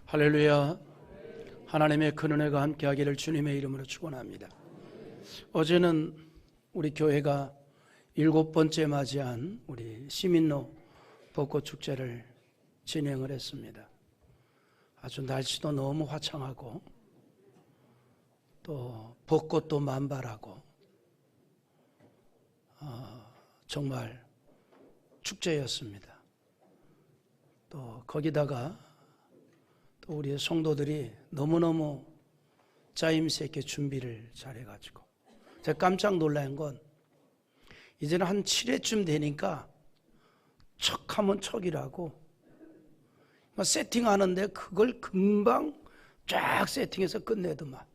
할렐루야. 하나님의 큰 은혜가 함께하기를 주님의 이름으로 축원합니다. 어제는 우리 교회가 7번째 맞이한 우리 시민로 벚꽃축제를 진행을 했습니다. 아주 날씨도 너무 화창하고 또 벚꽃도 만발하고 정말 축제였습니다. 또 거기다가 또 우리 성도들이 너무너무 짜임새 있게 준비를 잘해가지고 제가 깜짝 놀란 건 이제는 한 7회쯤 되니까 척하면 척이라고 세팅하는데 그걸 금방 쫙 세팅해서 끝내더만.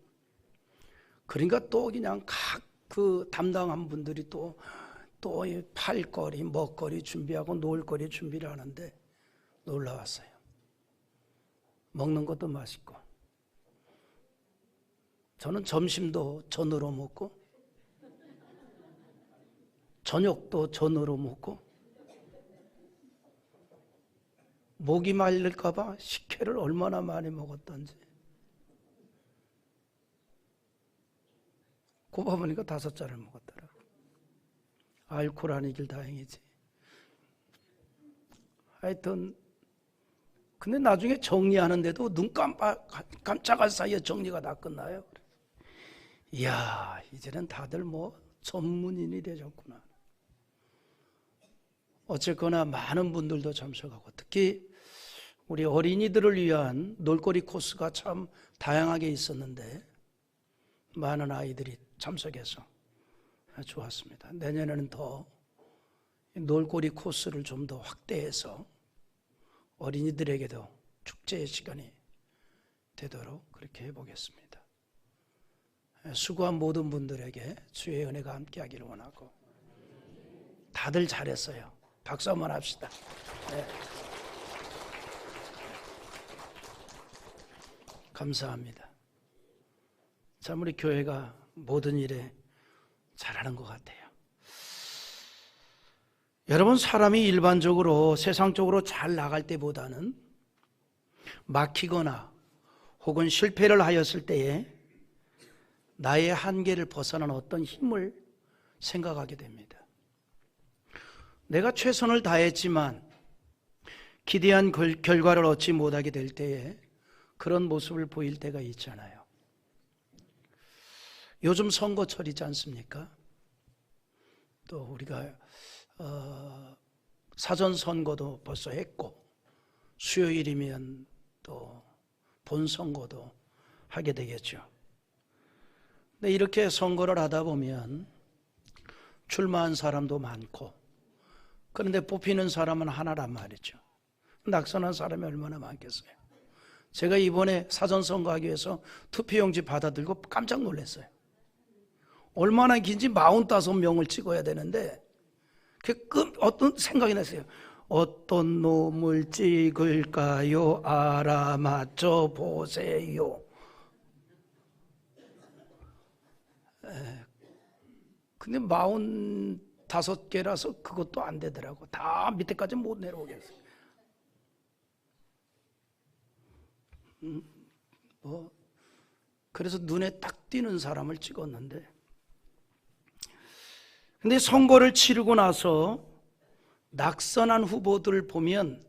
그러니까 또 그냥 각 그 담당한 분들이 또 팔거리, 먹거리 준비하고 놀거리 준비를 하는데 놀라웠어요. 먹는 것도 맛있고 저는 점심도 전으로 먹고 저녁도 전으로 먹고 목이 말릴까 봐 식혜를 얼마나 많이 먹었던지 꼽아보니까 5잔을 먹었더라고요. 알코올 아니길 다행이지. 하여튼 근데 나중에 정리하는데도 눈 깜짝할 사이에 정리가 다 끝나요. 이야, 이제는 다들 뭐 전문인이 되셨구나. 어쨌거나 많은 분들도 참석하고 특히 우리 어린이들을 위한 놀거리 코스가 참 다양하게 있었는데 많은 아이들이 참석해서 좋았습니다. 내년에는 더 놀거리 코스를 좀 더 확대해서 어린이들에게도 축제의 시간이 되도록 그렇게 해보겠습니다. 수고한 모든 분들에게 주의 은혜가 함께하기를 원하고 다들 잘했어요. 박수 한번 합시다. 네. 감사합니다. 참 우리 교회가 모든 일에 잘하는 것 같아요. 여러분, 사람이 일반적으로 세상적으로 잘 나갈 때보다는 막히거나 혹은 실패를 하였을 때에 나의 한계를 벗어난 어떤 힘을 생각하게 됩니다. 내가 최선을 다했지만 기대한 결과를 얻지 못하게 될 때에 그런 모습을 보일 때가 있잖아요. 요즘 선거철이지 않습니까? 또 우리가 사전선거도 벌써 했고 수요일이면 또 본선거도 하게 되겠죠. 근데 이렇게 선거를 하다 보면 출마한 사람도 많고 그런데 뽑히는 사람은 하나란 말이죠. 낙선한 사람이 얼마나 많겠어요. 제가 이번에 사전선거하기 위해서 투표용지 받아들고 깜짝 놀랐어요. 얼마나 긴지 45명을 찍어야 되는데 어떤 생각이 났어요. 어떤 놈을 찍을까요? 알아맞혀 보세요. 근데 45개라서 그것도 안 되더라고. 다 밑에까지 못 내려오겠어요. 그래서 눈에 딱 띄는 사람을 찍었는데 근데 선거를 치르고 나서 낙선한 후보들을 보면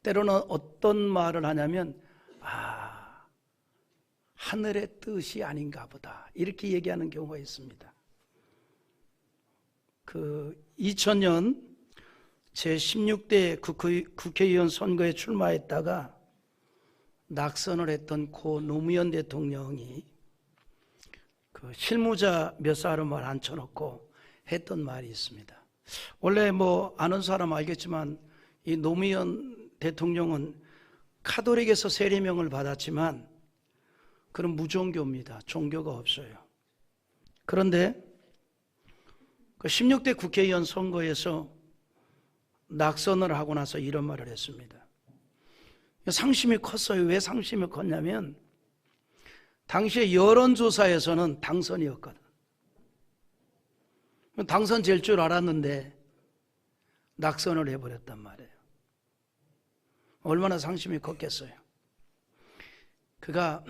때로는 어떤 말을 하냐면 하늘의 뜻이 아닌가 보다 이렇게 얘기하는 경우가 있습니다. 2000년 제16대 국회의원 선거에 출마했다가 낙선을 했던 고 노무현 대통령이 실무자 몇 사람을 앉혀놓고 했던 말이 있습니다. 원래 뭐 아는 사람 알겠지만 이 노무현 대통령은 카톨릭에서 세례명을 받았지만 그런 무종교입니다. 종교가 없어요. 그런데 16대 국회의원 선거에서 낙선을 하고 나서 이런 말을 했습니다. 상심이 컸어요. 왜 상심이 컸냐면 당시에 여론조사에서는 당선이었거든. 당선될 줄 알았는데 낙선을 해버렸단 말이에요. 얼마나 상심이 컸겠어요. 그가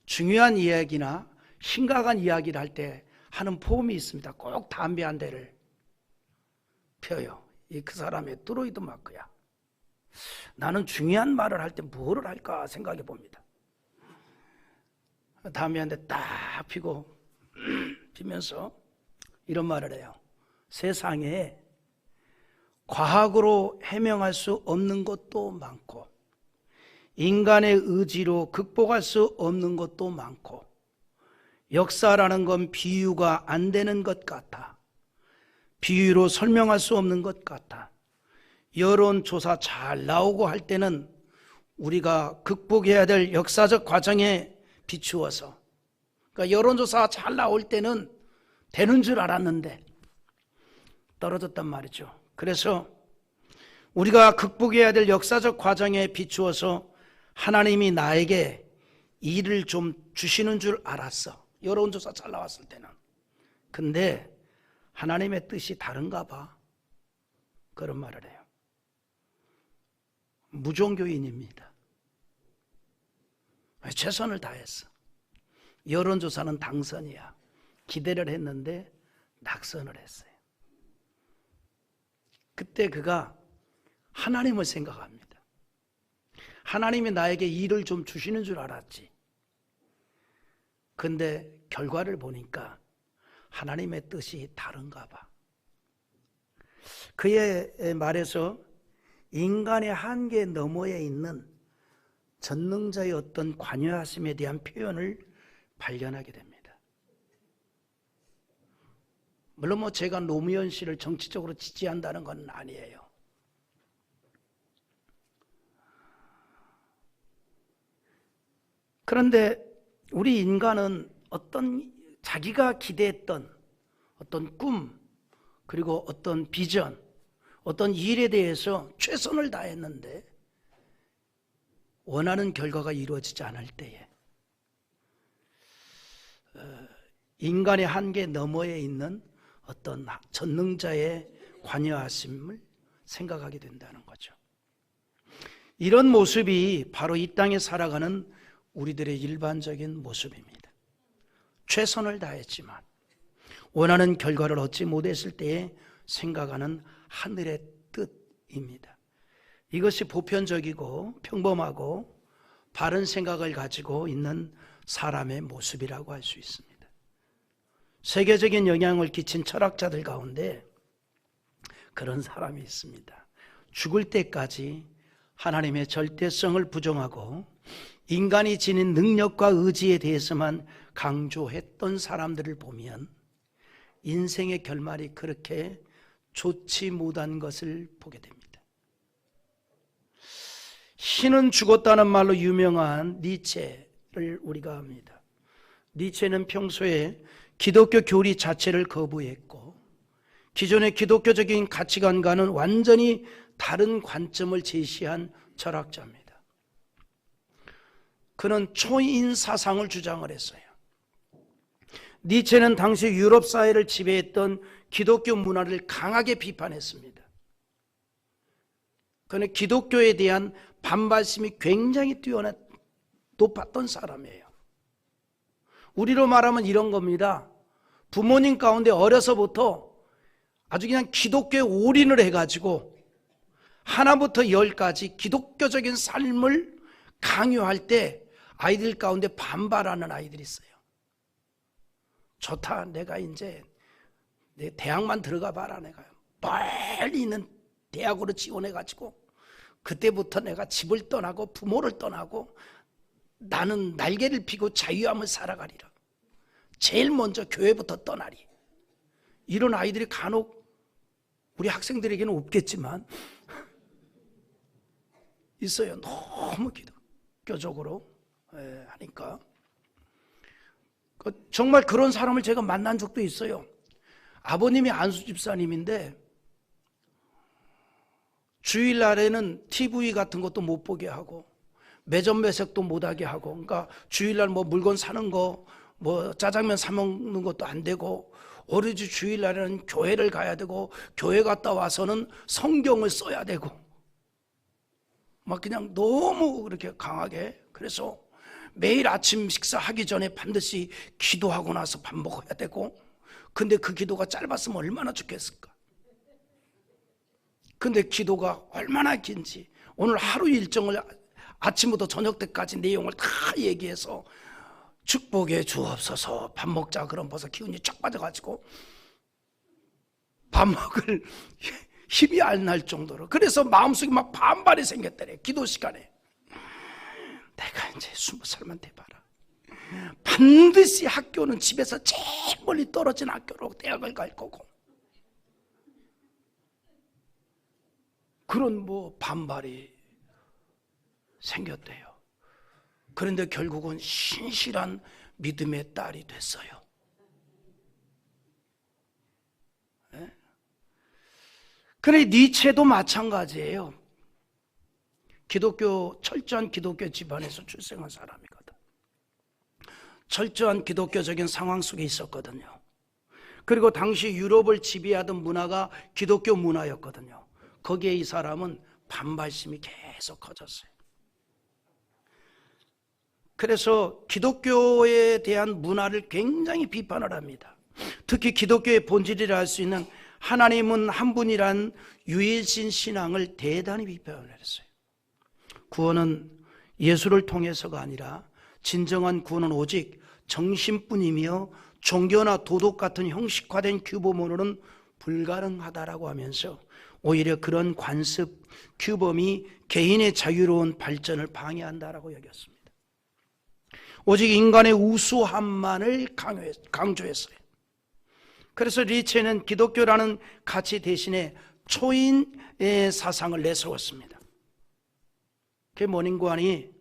중요한 이야기나 심각한 이야기를 할 때 하는 포음이 있습니다. 꼭 담배 한 대를 펴요. 그 사람의 드로이드 마크야. 나는 중요한 말을 할 때 뭐를 할까 생각해 봅니다. 담배 한 대 딱 피고 피면서 이런 말을 해요. 세상에 과학으로 해명할 수 없는 것도 많고 인간의 의지로 극복할 수 없는 것도 많고 역사라는 건 비유가 안 되는 것 같아. 비유로 설명할 수 없는 것 같아. 여론조사 잘 나오고 할 때는 우리가 극복해야 될 역사적 과정에 비추어서, 그러니까 여론조사 잘 나올 때는 되는 줄 알았는데 떨어졌단 말이죠. 그래서 우리가 극복해야 될 역사적 과정에 비추어서 하나님이 나에게 일을 좀 주시는 줄 알았어. 여론조사 잘 나왔을 때는. 근데 하나님의 뜻이 다른가 봐. 그런 말을 해요. 무종교인입니다. 최선을 다했어. 여론조사는 당선이야. 기대를 했는데 낙선을 했어요. 그때 그가 하나님을 생각합니다. 하나님이 나에게 일을 좀 주시는 줄 알았지. 근데 결과를 보니까 하나님의 뜻이 다른가 봐. 그의 말에서 인간의 한계 너머에 있는 전능자의 어떤 관여하심에 대한 표현을 발견하게 됩니다. 물론 제가 노무현 씨를 정치적으로 지지한다는 건 아니에요. 그런데 우리 인간은 어떤 자기가 기대했던 어떤 꿈, 그리고 어떤 비전, 어떤 일에 대해서 최선을 다했는데 원하는 결과가 이루어지지 않을 때에 인간의 한계 너머에 있는 어떤 전능자의 관여하심을 생각하게 된다는 거죠. 이런 모습이 바로 이 땅에 살아가는 우리들의 일반적인 모습입니다. 최선을 다했지만 원하는 결과를 얻지 못했을 때에 생각하는 하늘의 뜻입니다. 이것이 보편적이고 평범하고 바른 생각을 가지고 있는 사람의 모습이라고 할 수 있습니다. 세계적인 영향을 끼친 철학자들 가운데 그런 사람이 있습니다. 죽을 때까지 하나님의 절대성을 부정하고 인간이 지닌 능력과 의지에 대해서만 강조했던 사람들을 보면 인생의 결말이 그렇게 좋지 못한 것을 보게 됩니다. 신은 죽었다는 말로 유명한 니체를 우리가 합니다. 니체는 평소에 기독교 교리 자체를 거부했고 기존의 기독교적인 가치관과는 완전히 다른 관점을 제시한 철학자입니다. 그는 초인 사상을 주장을 했어요. 니체는 당시 유럽 사회를 지배했던 기독교 문화를 강하게 비판했습니다. 그는 기독교에 대한 반발심이 굉장히 높았던 사람이에요. 우리로 말하면 이런 겁니다. 부모님 가운데 어려서부터 아주 그냥 기독교에 올인을 해가지고 하나부터 열까지 기독교적인 삶을 강요할 때 아이들 가운데 반발하는 아이들이 있어요. 좋다, 내가 이제 내 대학만 들어가 봐라. 내가 빨리 있는 대학으로 지원해가지고 그때부터 내가 집을 떠나고 부모를 떠나고 나는 날개를 피고 자유함을 살아가리라. 제일 먼저 교회부터 떠나리. 이런 아이들이 간혹 우리 학생들에게는 없겠지만 있어요. 너무 기독교적으로 하니까. 정말 그런 사람을 제가 만난 적도 있어요. 아버님이 안수 집사님인데 주일날에는 TV 같은 것도 못 보게 하고 매점 매색도 못하게 하고, 그러니까 주일날 뭐 물건 사는 거, 뭐 짜장면 사 먹는 것도 안 되고, 오로지 주일날에는 교회를 가야 되고 교회 갔다 와서는 성경을 써야 되고 막 그냥 너무 그렇게 강하게. 그래서 매일 아침 식사하기 전에 반드시 기도하고 나서 밥 먹어야 되고, 근데 그 기도가 짧았으면 얼마나 좋겠을까. 근데 기도가 얼마나 긴지 오늘 하루 일정을 아침부터 저녁 때까지 내용을 다 얘기해서 축복해 주옵소서, 밥 먹자 그럼 벌써 기운이 쫙 빠져가지고 밥 먹을 힘이 안 날 정도로. 그래서 마음속에 막 반발이 생겼더래. 기도 시간에 내가 이제 20살만 돼봐라, 반드시 학교는 집에서 제일 멀리 떨어진 학교로 대학을 갈 거고, 그런 뭐 반발이 생겼대요. 그런데 결국은 신실한 믿음의 딸이 됐어요. 네? 그래, 니체도 마찬가지예요. 철저한 기독교 집안에서 출생한 사람이거든. 철저한 기독교적인 상황 속에 있었거든요. 그리고 당시 유럽을 지배하던 문화가 기독교 문화였거든요. 거기에 이 사람은 반발심이 계속 커졌어요. 그래서 기독교에 대한 문화를 굉장히 비판을 합니다. 특히 기독교의 본질이라 할 수 있는 하나님은 한 분이란 유일신 신앙을 대단히 비판을 했어요. 구원은 예수를 통해서가 아니라 진정한 구원은 오직 정신뿐이며 종교나 도덕 같은 형식화된 규범으로는 불가능하다라고 하면서 오히려 그런 관습, 규범이 개인의 자유로운 발전을 방해한다라고 여겼습니다. 오직 인간의 우수함만을 강조했어요. 그래서 리체는 기독교라는 가치 대신에 초인의 사상을 내세웠습니다. 그게 뭐냐고 하니,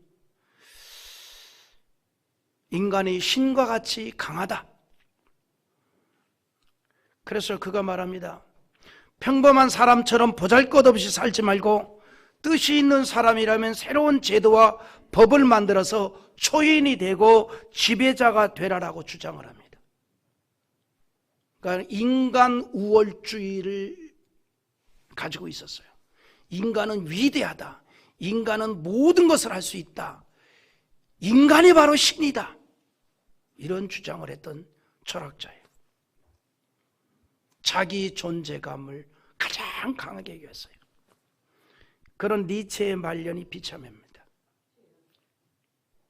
인간이 신과 같이 강하다. 그래서 그가 말합니다. 평범한 사람처럼 보잘것없이 살지 말고 뜻이 있는 사람이라면 새로운 제도와 법을 만들어서 초인이 되고 지배자가 되라라고 주장을 합니다. 그러니까 인간 우월주의를 가지고 있었어요. 인간은 위대하다. 인간은 모든 것을 할 수 있다. 인간이 바로 신이다. 이런 주장을 했던 철학자예요. 자기 존재감을 가장 강하게 얘기했어요. 그런 니체의 말년이 비참합니다.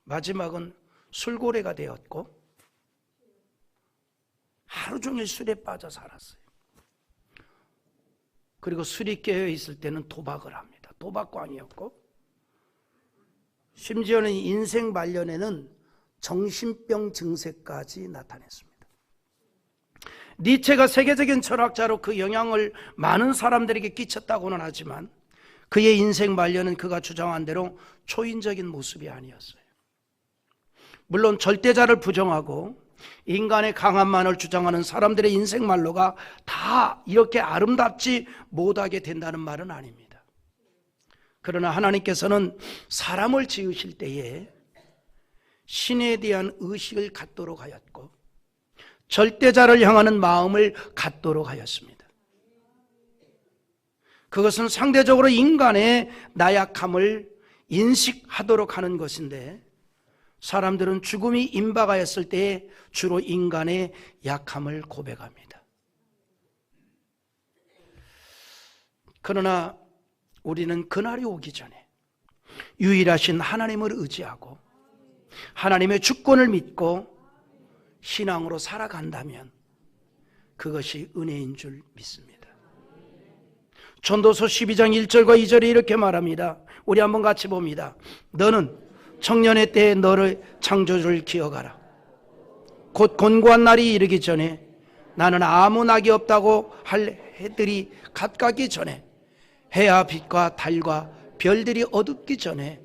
마지막은 술고래가 되었고 하루 종일 술에 빠져 살았어요. 그리고 술이 깨어 있을 때는 도박을 합니다. 도박광이었고, 심지어는 인생 말년에는 정신병 증세까지 나타냈습니다. 니체가 세계적인 철학자로 그 영향을 많은 사람들에게 끼쳤다고는 하지만 그의 인생 말년은 그가 주장한 대로 초인적인 모습이 아니었어요. 물론 절대자를 부정하고 인간의 강함만을 주장하는 사람들의 인생 말로가 다 이렇게 아름답지 못하게 된다는 말은 아닙니다. 그러나 하나님께서는 사람을 지으실 때에 신에 대한 의식을 갖도록 하였고 절대자를 향하는 마음을 갖도록 하였습니다. 그것은 상대적으로 인간의 나약함을 인식하도록 하는 것인데, 사람들은 죽음이 임박하였을 때 주로 인간의 약함을 고백합니다. 그러나 우리는 그날이 오기 전에 유일하신 하나님을 의지하고 하나님의 주권을 믿고 신앙으로 살아간다면 그것이 은혜인 줄 믿습니다. 전도서 12장 1절과 2절에 이렇게 말합니다. 우리 한번 같이 봅니다. 너는 청년의 때에 너를 창조주를 기억하라. 곧 곤고한 날이 이르기 전에 나는 아무 낙이 없다고 할 해들이 갓가기 전에 해와 빛과 달과 별들이 어둡기 전에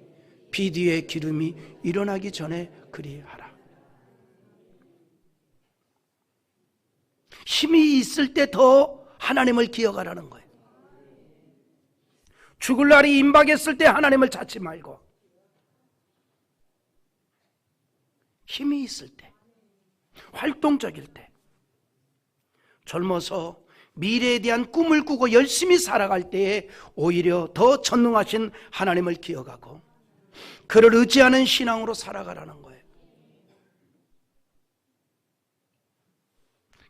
비 뒤에 기름이 일어나기 전에 그리하라. 힘이 있을 때 더 하나님을 기억하라는 거예요. 죽을 날이 임박했을 때 하나님을 찾지 말고 힘이 있을 때, 활동적일 때, 젊어서 미래에 대한 꿈을 꾸고 열심히 살아갈 때에 오히려 더 전능하신 하나님을 기억하고 그를 의지하는 신앙으로 살아가라는 거예요.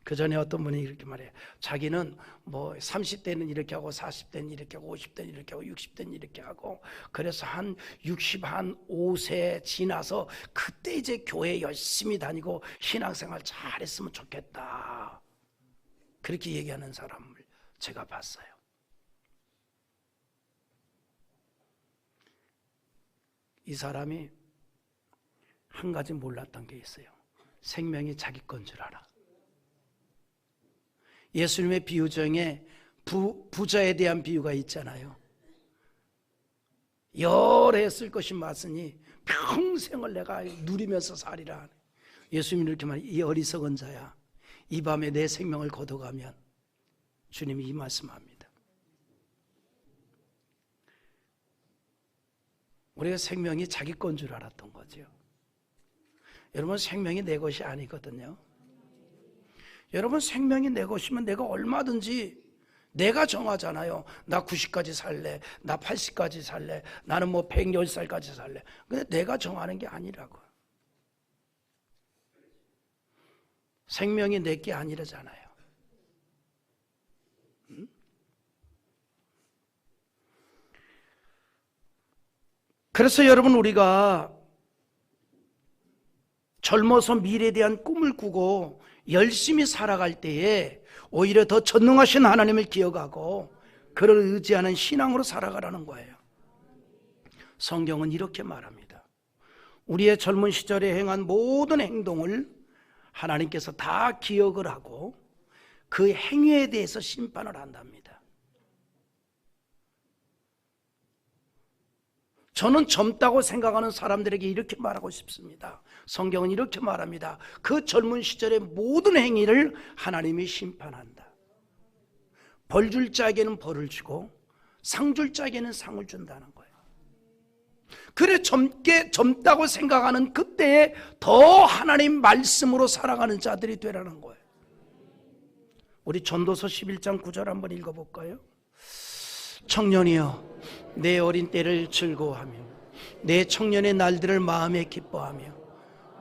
그 전에 어떤 분이 이렇게 말해요. 자기는 뭐 30대는 이렇게 하고 40대는 이렇게 하고 50대는 이렇게 하고 60대는 이렇게 하고 그래서 한 65세 지나서 그때 이제 교회 열심히 다니고 신앙생활 잘했으면 좋겠다. 그렇게 얘기하는 사람을 제가 봤어요. 이 사람이 한 가지 몰랐던 게 있어요. 생명이 자기 건 줄 알아. 예수님의 비유 중에 부자에 대한 비유가 있잖아요. 열해 쓸 것이 많으니 평생을 내가 누리면서 살이라. 예수님이 이렇게 말해요. 이 어리석은 자야, 이 밤에 내 생명을 거둬가면, 주님이 이 말씀합니다. 우리가 생명이 자기 건 줄 알았던 거죠. 여러분, 생명이 내 것이 아니거든요. 여러분, 생명이 내 것이면 내가 얼마든지 내가 정하잖아요. 나 90까지 살래, 나 80까지 살래, 나는 뭐 110살까지 살래. 근데 내가 정하는 게 아니라고. 생명이 내 게 아니라잖아요. 그래서 여러분, 우리가 젊어서 미래에 대한 꿈을 꾸고 열심히 살아갈 때에 오히려 더 전능하신 하나님을 기억하고 그를 의지하는 신앙으로 살아가라는 거예요. 성경은 이렇게 말합니다. 우리의 젊은 시절에 행한 모든 행동을 하나님께서 다 기억을 하고 그 행위에 대해서 심판을 한답니다. 저는 젊다고 생각하는 사람들에게 이렇게 말하고 싶습니다. 성경은 이렇게 말합니다. 그 젊은 시절의 모든 행위를 하나님이 심판한다. 벌 줄 자에게는 벌을 주고 상 줄 자에게는 상을 준다는 거예요. 그래, 젊다고 생각하는 그때에 더 하나님 말씀으로 살아가는 자들이 되라는 거예요. 우리 전도서 11장 9절 한번 읽어볼까요? 청년이여, 내 어린 때를 즐거워하며 내 청년의 날들을 마음에 기뻐하며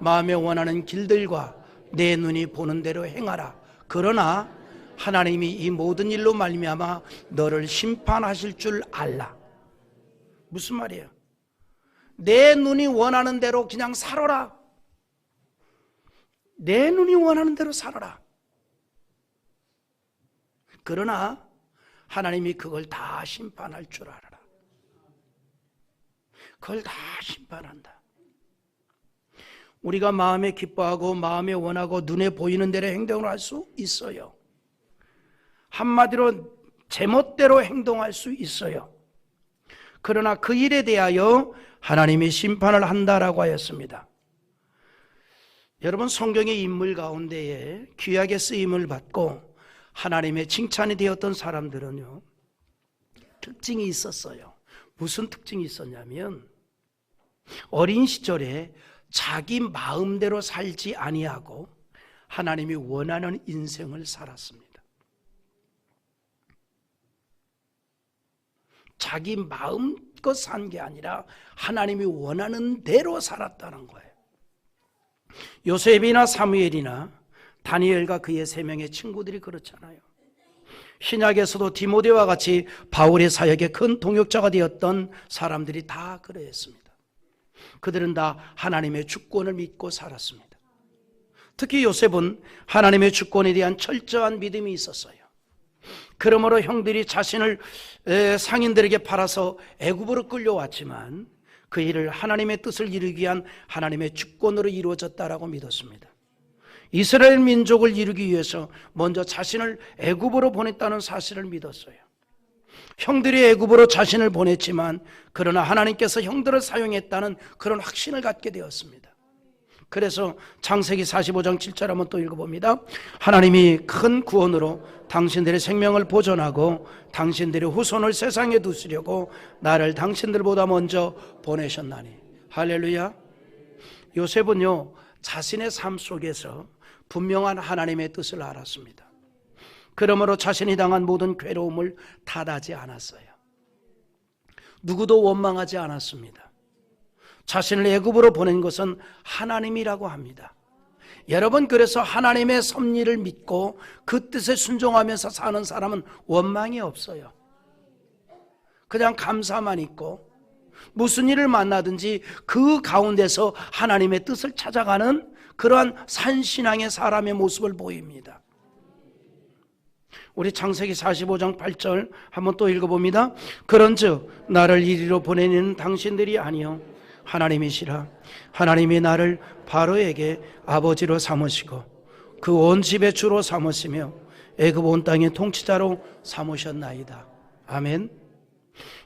마음에 원하는 길들과 내 눈이 보는 대로 행하라. 그러나 하나님이 이 모든 일로 말미암아 너를 심판하실 줄 알라. 무슨 말이에요? 내 눈이 원하는 대로 그냥 살아라. 내 눈이 원하는 대로 살아라. 그러나 하나님이 그걸 다 심판할 줄 알아라. 그걸 다 심판한다. 우리가 마음에 기뻐하고 마음에 원하고 눈에 보이는 대로 행동을 할 수 있어요. 한마디로 제멋대로 행동할 수 있어요. 그러나 그 일에 대하여 하나님이 심판을 한다라고 하였습니다. 여러분, 성경의 인물 가운데에 귀하게 쓰임을 받고 하나님의 칭찬이 되었던 사람들은요, 특징이 있었어요. 무슨 특징이 있었냐면 어린 시절에 자기 마음대로 살지 아니하고 하나님이 원하는 인생을 살았습니다. 자기 마음껏 산 게 아니라 하나님이 원하는 대로 살았다는 거예요. 요셉이나 사무엘이나 다니엘과 그의 3명의 친구들이 그렇잖아요. 신약에서도 디모데와 같이 바울의 사역에 큰 동역자가 되었던 사람들이 다 그러했습니다. 그들은 다 하나님의 주권을 믿고 살았습니다. 특히 요셉은 하나님의 주권에 대한 철저한 믿음이 있었어요. 그러므로 형들이 자신을 상인들에게 팔아서 애굽으로 끌려왔지만 그 일을 하나님의 뜻을 이루기 위한 하나님의 주권으로 이루어졌다라고 믿었습니다. 이스라엘 민족을 이루기 위해서 먼저 자신을 애굽으로 보냈다는 사실을 믿었어요. 형들이 애굽으로 자신을 보냈지만 그러나 하나님께서 형들을 사용했다는 그런 확신을 갖게 되었습니다. 그래서 창세기 45장 7절 한번 또 읽어봅니다. 하나님이 큰 구원으로 당신들의 생명을 보존하고 당신들의 후손을 세상에 두시려고 나를 당신들보다 먼저 보내셨나니. 할렐루야. 요셉은요, 자신의 삶 속에서 분명한 하나님의 뜻을 알았습니다. 그러므로 자신이 당한 모든 괴로움을 탓하지 않았어요. 누구도 원망하지 않았습니다. 자신을 애굽으로 보낸 것은 하나님이라고 합니다. 여러분, 그래서 하나님의 섭리를 믿고 그 뜻에 순종하면서 사는 사람은 원망이 없어요. 그냥 감사만 있고 무슨 일을 만나든지 그 가운데서 하나님의 뜻을 찾아가는 그러한 산신앙의 사람의 모습을 보입니다. 우리 창세기 45장 8절 한번 또 읽어봅니다. 그런즉 나를 이리로 보내는 당신들이 아니요 하나님이시라. 하나님이 나를 바로에게 아버지로 삼으시고 그 온 집의 주로 삼으시며 애굽 온 땅의 통치자로 삼으셨나이다. 아멘.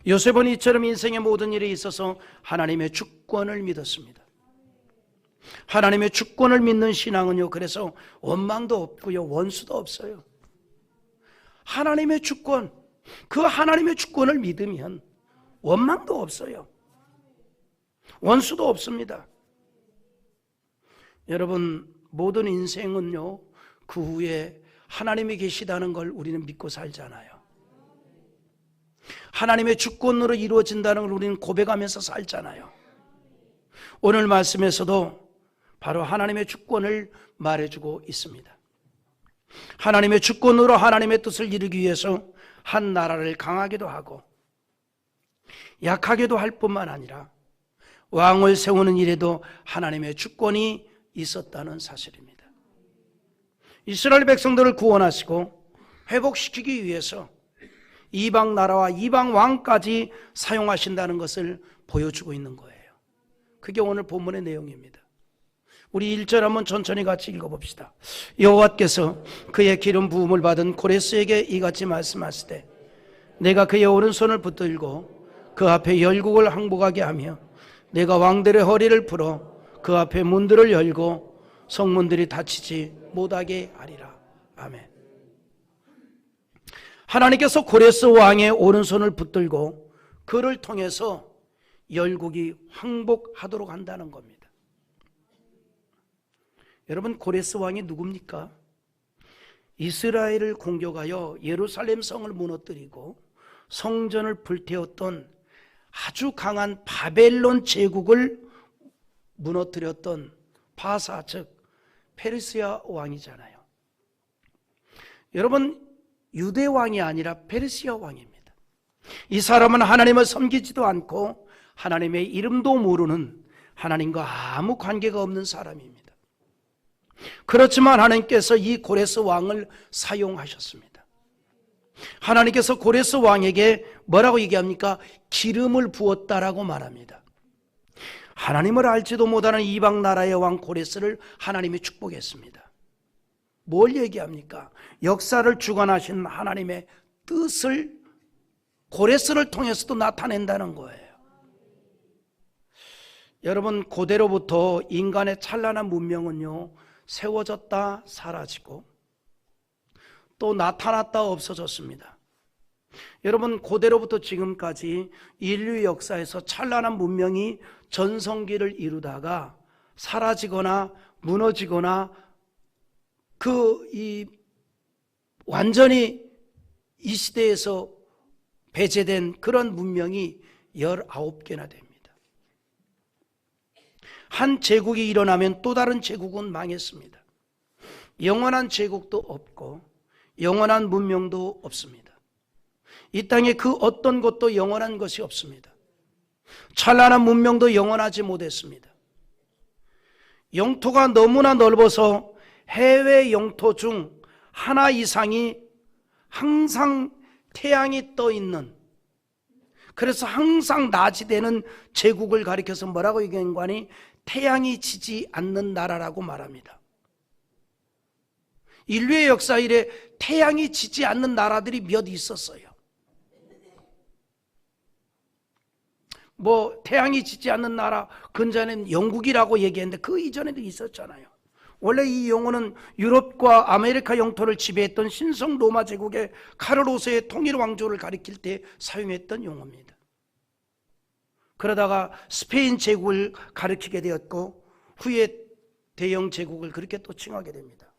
요셉은 이처럼 인생의 모든 일에 있어서 하나님의 주권을 믿었습니다. 하나님의 주권을 믿는 신앙은요, 그래서 원망도 없고요, 원수도 없어요. 하나님의 주권, 그 하나님의 주권을 믿으면 원망도 없어요. 원수도 없습니다. 여러분, 모든 인생은요, 그 후에 하나님이 계시다는 걸 우리는 믿고 살잖아요. 하나님의 주권으로 이루어진다는 걸 우리는 고백하면서 살잖아요. 오늘 말씀에서도 바로 하나님의 주권을 말해주고 있습니다. 하나님의 주권으로 하나님의 뜻을 이루기 위해서 한 나라를 강하게도 하고 약하게도 할 뿐만 아니라 왕을 세우는 일에도 하나님의 주권이 있었다는 사실입니다. 이스라엘 백성들을 구원하시고 회복시키기 위해서 이방 나라와 이방 왕까지 사용하신다는 것을 보여주고 있는 거예요. 그게 오늘 본문의 내용입니다. 우리 1절 한번 천천히 같이 읽어봅시다. 여호와께서 그의 기름 부음을 받은 고레스에게 이같이 말씀하시되 내가 그의 오른손을 붙들고 그 앞에 열국을 항복하게 하며 내가 왕들의 허리를 풀어 그 앞에 문들을 열고 성문들이 닫히지 못하게 하리라. 아멘. 하나님께서 고레스 왕의 오른손을 붙들고 그를 통해서 열국이 항복하도록 한다는 겁니다. 여러분, 고레스 왕이 누굽니까? 이스라엘을 공격하여 예루살렘 성을 무너뜨리고 성전을 불태웠던 아주 강한 바벨론 제국을 무너뜨렸던 바사, 즉 페르시아 왕이잖아요. 여러분, 유대 왕이 아니라 페르시아 왕입니다. 이 사람은 하나님을 섬기지도 않고 하나님의 이름도 모르는, 하나님과 아무 관계가 없는 사람입니다. 그렇지만 하나님께서 이 고레스 왕을 사용하셨습니다. 하나님께서 고레스 왕에게 뭐라고 얘기합니까? 기름을 부었다라고 말합니다. 하나님을 알지도 못하는 이방 나라의 왕 고레스를 하나님이 축복했습니다. 뭘 얘기합니까? 역사를 주관하신 하나님의 뜻을 고레스를 통해서도 나타낸다는 거예요. 여러분, 고대로부터 인간의 찬란한 문명은요, 세워졌다 사라지고 또 나타났다 없어졌습니다. 여러분, 고대로부터 지금까지 인류 역사에서 찬란한 문명이 전성기를 이루다가 사라지거나 무너지거나 완전히 이 시대에서 배제된 그런 문명이 19개나 됩니다. 한 제국이 일어나면 또 다른 제국은 망했습니다. 영원한 제국도 없고 영원한 문명도 없습니다. 이 땅에 그 어떤 것도 영원한 것이 없습니다. 찬란한 문명도 영원하지 못했습니다. 영토가 너무나 넓어서 해외 영토 중 하나 이상이 항상 태양이 떠 있는, 그래서 항상 낮이 되는 제국을 가리켜서 뭐라고 얘기한 거니? 태양이 지지 않는 나라라고 말합니다. 인류의 역사 이래 태양이 지지 않는 나라들이 몇 있었어요. 태양이 지지 않는 나라 근자는 영국이라고 얘기했는데 그 이전에도 있었잖아요. 원래 이 용어는 유럽과 아메리카 영토를 지배했던 신성 로마 제국의 카를 5세의 통일 왕조를 가리킬 때 사용했던 용어입니다. 그러다가 스페인 제국을 가리키게 되었고 후에 대영 제국을 그렇게 또 칭하게 됩니다.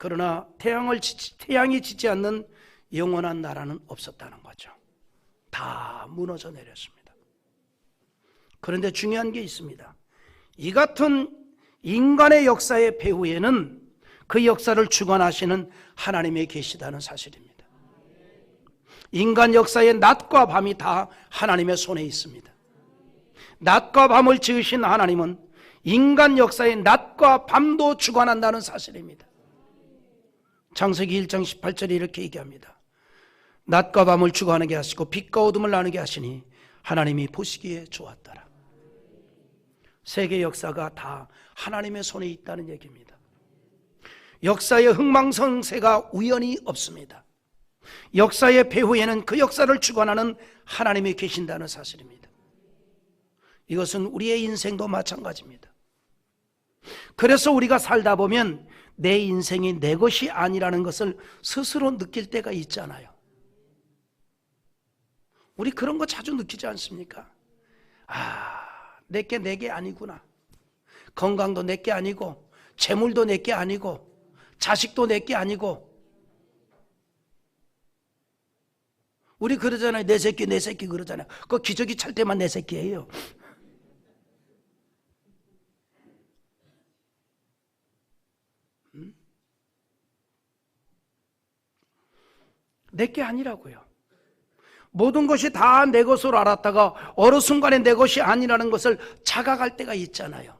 그러나 태양이 지지 않는 영원한 나라는 없었다는 거죠. 다 무너져 내렸습니다. 그런데 중요한 게 있습니다. 이 같은 인간의 역사의 배후에는 그 역사를 주관하시는 하나님이 계시다는 사실입니다. 인간 역사의 낮과 밤이 다 하나님의 손에 있습니다. 낮과 밤을 지으신 하나님은 인간 역사의 낮과 밤도 주관한다는 사실입니다. 창세기 1장 18절에 이렇게 얘기합니다. 낮과 밤을 주관하게 하시고 빛과 어둠을 나누게 하시니 하나님이 보시기에 좋았더라. 세계 역사가 다 하나님의 손에 있다는 얘기입니다. 역사의 흥망성쇠가 우연히 없습니다. 역사의 배후에는 그 역사를 주관하는 하나님이 계신다는 사실입니다. 이것은 우리의 인생도 마찬가지입니다. 그래서 우리가 살다 보면 내 인생이 내 것이 아니라는 것을 스스로 느낄 때가 있잖아요. 우리 그런 거 자주 느끼지 않습니까? 내게 내 게 아니구나. 건강도 내 게 아니고, 재물도 내 게 아니고, 자식도 내 게 아니고. 우리 그러잖아요. 내 새끼 내 새끼 그러잖아요. 그 기저귀 찰 때만 내 새끼예요. 내 게 아니라고요. 모든 것이 다 내 것으로 알았다가 어느 순간에 내 것이 아니라는 것을 자각할 때가 있잖아요.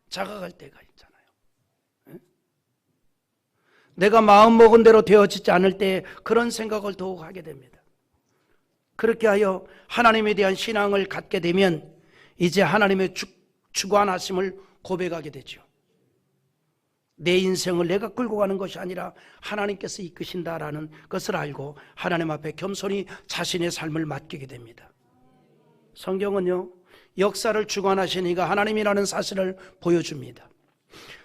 자각할 때가 있잖아요. 내가 마음먹은 대로 되어지지 않을 때 그런 생각을 더욱 하게 됩니다. 그렇게 하여 하나님에 대한 신앙을 갖게 되면 이제 하나님의 주관하심을 고백하게 되죠. 내 인생을 내가 끌고 가는 것이 아니라 하나님께서 이끄신다라는 것을 알고 하나님 앞에 겸손히 자신의 삶을 맡기게 됩니다. 성경은요, 역사를 주관하신 이가 하나님이라는 사실을 보여줍니다.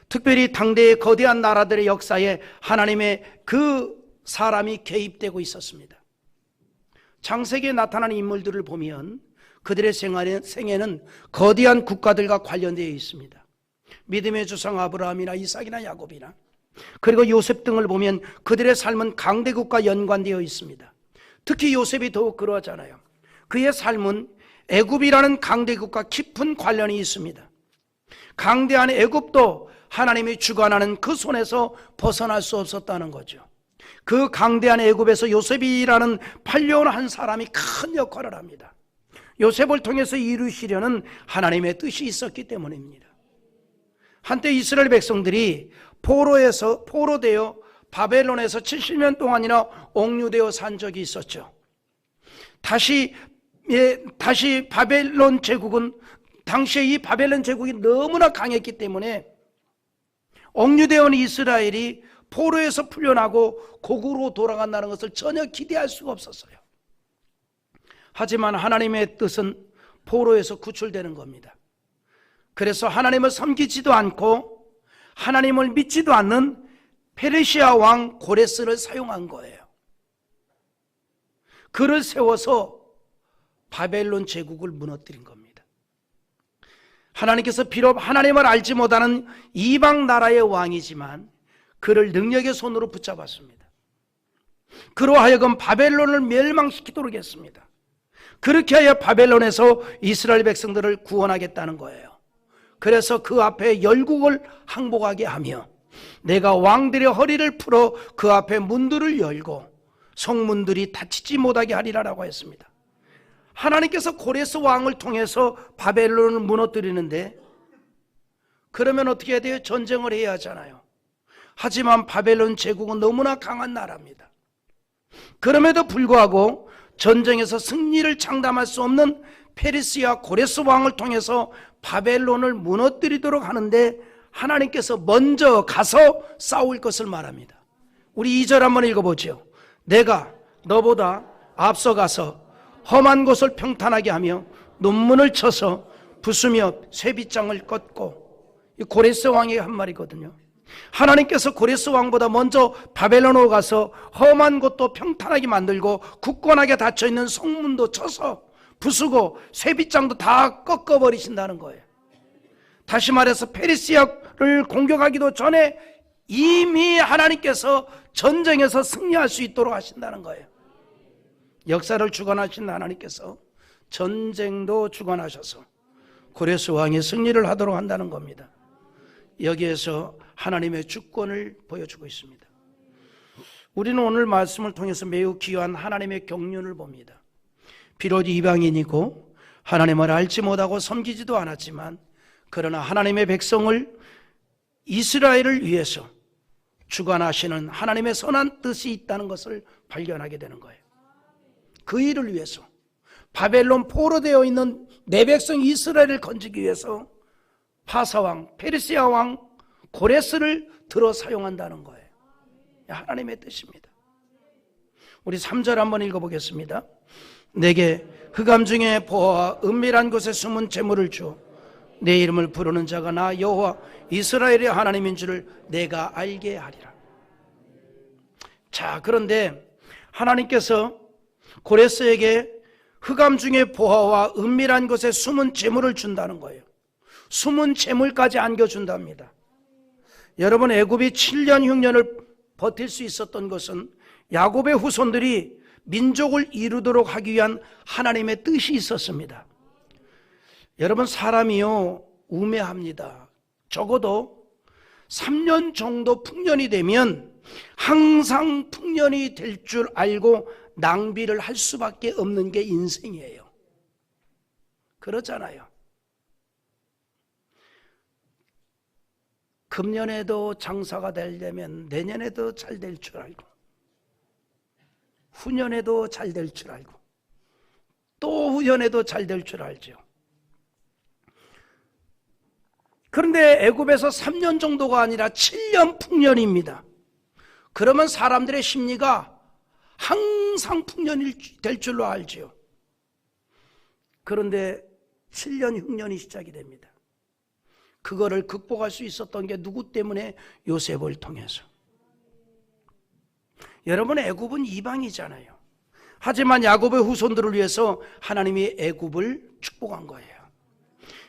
특별히 당대의 거대한 나라들의 역사에 하나님의 그 사람이 개입되고 있었습니다. 창세기에 나타나는 인물들을 보면 그들의 생애는 거대한 국가들과 관련되어 있습니다. 믿음의 조상 아브라함이나 이삭이나 야곱이나 그리고 요셉 등을 보면 그들의 삶은 강대국과 연관되어 있습니다. 특히 요셉이 더욱 그러하잖아요. 그의 삶은 애굽이라는 강대국과 깊은 관련이 있습니다. 강대한 애굽도 하나님이 주관하는 그 손에서 벗어날 수 없었다는 거죠. 그 강대한 애굽에서 요셉이라는 팔려온 한 사람이 큰 역할을 합니다. 요셉을 통해서 이루시려는 하나님의 뜻이 있었기 때문입니다. 한때 이스라엘 백성들이 포로되어 바벨론에서 70년 동안이나 옥류되어 산 적이 있었죠. 다시 바벨론 제국은 당시에 이 바벨론 제국이 너무나 강했기 때문에 옥류되어 온 이스라엘이 포로에서 풀려나고 고국으로 돌아간다는 것을 전혀 기대할 수가 없었어요. 하지만 하나님의 뜻은 포로에서 구출되는 겁니다. 그래서 하나님을 섬기지도 않고 하나님을 믿지도 않는 페르시아 왕 고레스를 사용한 거예요. 그를 세워서 바벨론 제국을 무너뜨린 겁니다. 하나님께서 비록 하나님을 알지 못하는 이방 나라의 왕이지만 그를 능력의 손으로 붙잡았습니다. 그로 하여금 바벨론을 멸망시키도록 했습니다. 그렇게 하여 바벨론에서 이스라엘 백성들을 구원하겠다는 거예요. 그래서 그 앞에 열국을 항복하게 하며 내가 왕들의 허리를 풀어 그 앞에 문들을 열고 성문들이 닫히지 못하게 하리라라고 했습니다. 하나님께서 고레스 왕을 통해서 바벨론을 무너뜨리는데 그러면 어떻게 해야 돼요? 전쟁을 해야 하잖아요. 하지만 바벨론 제국은 너무나 강한 나라입니다. 그럼에도 불구하고 전쟁에서 승리를 장담할 수 없는 페르시아 고레스 왕을 통해서 바벨론을 무너뜨리도록 하는데 하나님께서 먼저 가서 싸울 것을 말합니다. 우리 2절 한번 읽어보죠. 내가 너보다 앞서가서 험한 곳을 평탄하게 하며 논문을 쳐서 부수며 쇠빗장을 꺾고, 이 고레스 왕의 한 말이거든요. 하나님께서 고레스 왕보다 먼저 바벨론으로 가서 험한 곳도 평탄하게 만들고 굳건하게 닫혀있는 성문도 쳐서 부수고 쇠빗장도 다 꺾어버리신다는 거예요. 다시 말해서 페르시아를 공격하기도 전에 이미 하나님께서 전쟁에서 승리할 수 있도록 하신다는 거예요. 역사를 주관하신 하나님께서 전쟁도 주관하셔서 고레스 왕이 승리를 하도록 한다는 겁니다. 여기에서 하나님의 주권을 보여주고 있습니다. 우리는 오늘 말씀을 통해서 매우 귀한 하나님의 경륜을 봅니다. 비록 이방인이고 하나님을 알지 못하고 섬기지도 않았지만 그러나 하나님의 백성을 이스라엘을 위해서 주관하시는 하나님의 선한 뜻이 있다는 것을 발견하게 되는 거예요. 그 일을 위해서 바벨론 포로되어 있는 내 백성 이스라엘을 건지기 위해서 파사왕, 페르시아 왕 고레스를 들어 사용한다는 거예요. 하나님의 뜻입니다. 우리 3절 한번 읽어보겠습니다. 내게 흑암 중에 보화와 은밀한 곳에 숨은 재물을 주어 내 이름을 부르는 자가 나 여호와 이스라엘의 하나님인 줄을 내가 알게 하리라. 자, 그런데 하나님께서 고레스에게 흑암 중에 보화와 은밀한 곳에 숨은 재물을 준다는 거예요. 숨은 재물까지 안겨준답니다. 여러분, 애굽이 7년 흉년을 버틸 수 있었던 것은 야곱의 후손들이 민족을 이루도록 하기 위한 하나님의 뜻이 있었습니다. 여러분, 사람이요 우매합니다. 적어도 3년 정도 풍년이 되면 항상 풍년이 될 줄 알고 낭비를 할 수밖에 없는 게 인생이에요. 그렇잖아요. 금년에도 장사가 되려면 내년에도 잘 될 줄 알고 후년에도 잘 될 줄 알고 또 후년에도 잘 될 줄 알죠. 그런데 애굽에서 3년 정도가 아니라 7년 풍년입니다. 그러면 사람들의 심리가 항상 풍년이 될 줄로 알지요. 그런데 7년 흉년이 시작이 됩니다. 그거를 극복할 수 있었던 게 누구 때문에? 요셉을 통해서. 여러분, 애굽은 이방이잖아요. 하지만 야곱의 후손들을 위해서 하나님이 애굽을 축복한 거예요.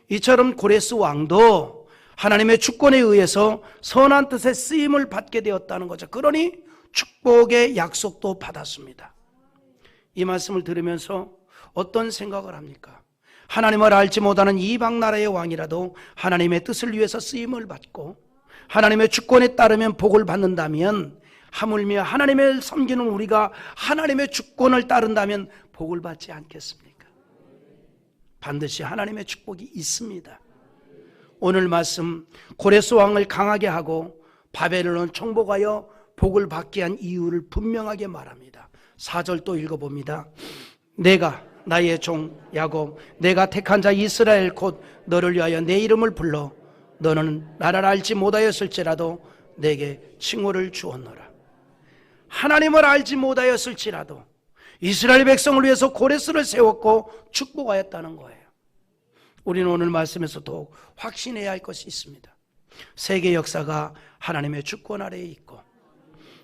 이처럼 고레스 왕도 하나님의 주권에 의해서 선한 뜻의 쓰임을 받게 되었다는 거죠. 그러니 축복의 약속도 받았습니다. 이 말씀을 들으면서 어떤 생각을 합니까? 하나님을 알지 못하는 이방 나라의 왕이라도 하나님의 뜻을 위해서 쓰임을 받고 하나님의 주권에 따르면 복을 받는다면, 하물며 하나님을 섬기는 우리가 하나님의 주권을 따른다면 복을 받지 않겠습니까? 반드시 하나님의 축복이 있습니다. 오늘 말씀, 고레스 왕을 강하게 하고 바벨론을 정복하여 복을 받게 한 이유를 분명하게 말합니다. 4절 또 읽어봅니다. 내가 나의 종 야곱, 내가 택한 자 이스라엘 곧 너를 위하여 내 이름을 불러 너는 나를 알지 못하였을지라도 내게 칭호를 주었노라. 하나님을 알지 못하였을지라도 이스라엘 백성을 위해서 고레스를 세웠고 축복하였다는 거예요. 우리는 오늘 말씀에서 더욱 확신해야 할 것이 있습니다. 세계 역사가 하나님의 주권 아래에 있고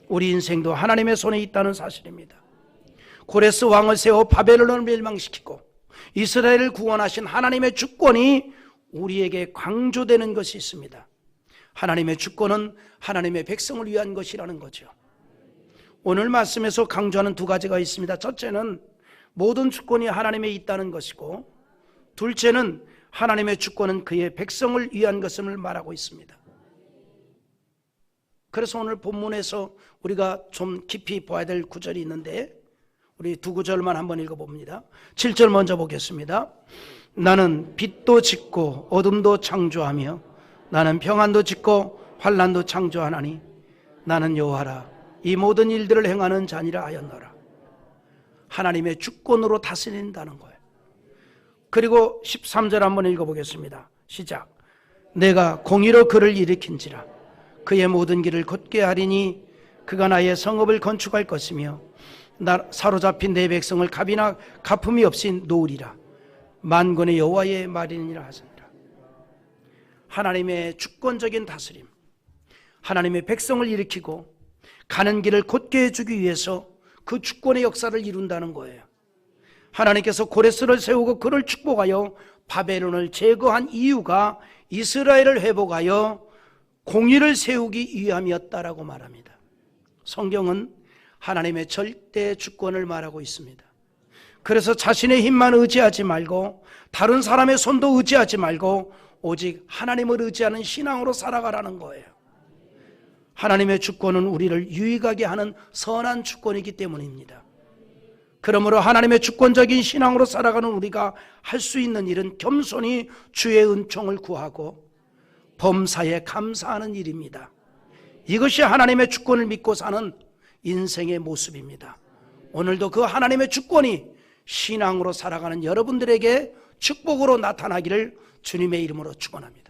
우리 인생도 하나님의 손에 있다는 사실입니다. 고레스 왕을 세워 바벨론을 멸망시키고 이스라엘을 구원하신 하나님의 주권이 우리에게 강조되는 것이 있습니다. 하나님의 주권은 하나님의 백성을 위한 것이라는 거죠. 오늘 말씀에서 강조하는 두 가지가 있습니다. 첫째는 모든 주권이 하나님에 있다는 것이고, 둘째는 하나님의 주권은 그의 백성을 위한 것을 말하고 있습니다. 그래서 오늘 본문에서 우리가 좀 깊이 봐야 될 구절이 있는데 우리 두 구절만 한번 읽어봅니다. 7절 먼저 보겠습니다. 나는 빛도 짓고 어둠도 창조하며 나는 평안도 짓고 환난도 창조하나니 나는 여호와라 이 모든 일들을 행하는 자니라 하였노라. 하나님의 주권으로 다스린다는 거예요. 그리고 13절 한번 읽어보겠습니다. 시작. 내가 공의로 그를 일으킨지라 그의 모든 길을 곧게 하리니 그가 나의 성읍을 건축할 것이며 나 사로잡힌 내 백성을 값이나 가품이 없이 놓으리라. 만군의 여호와의 말이니라 하시니라. 하나님의 주권적인 다스림, 하나님의 백성을 일으키고 가는 길을 곧게 해주기 위해서 그 주권의 역사를 이룬다는 거예요. 하나님께서 고레스를 세우고 그를 축복하여 바벨론을 제거한 이유가 이스라엘을 회복하여 공의를 세우기 위함이었다라고 말합니다. 성경은 하나님의 절대 주권을 말하고 있습니다. 그래서 자신의 힘만 의지하지 말고 다른 사람의 손도 의지하지 말고 오직 하나님을 의지하는 신앙으로 살아가라는 거예요. 하나님의 주권은 우리를 유익하게 하는 선한 주권이기 때문입니다. 그러므로 하나님의 주권적인 신앙으로 살아가는 우리가 할 수 있는 일은 겸손히 주의 은총을 구하고 범사에 감사하는 일입니다. 이것이 하나님의 주권을 믿고 사는 인생의 모습입니다. 오늘도 그 하나님의 주권이 신앙으로 살아가는 여러분들에게 축복으로 나타나기를 주님의 이름으로 축원합니다.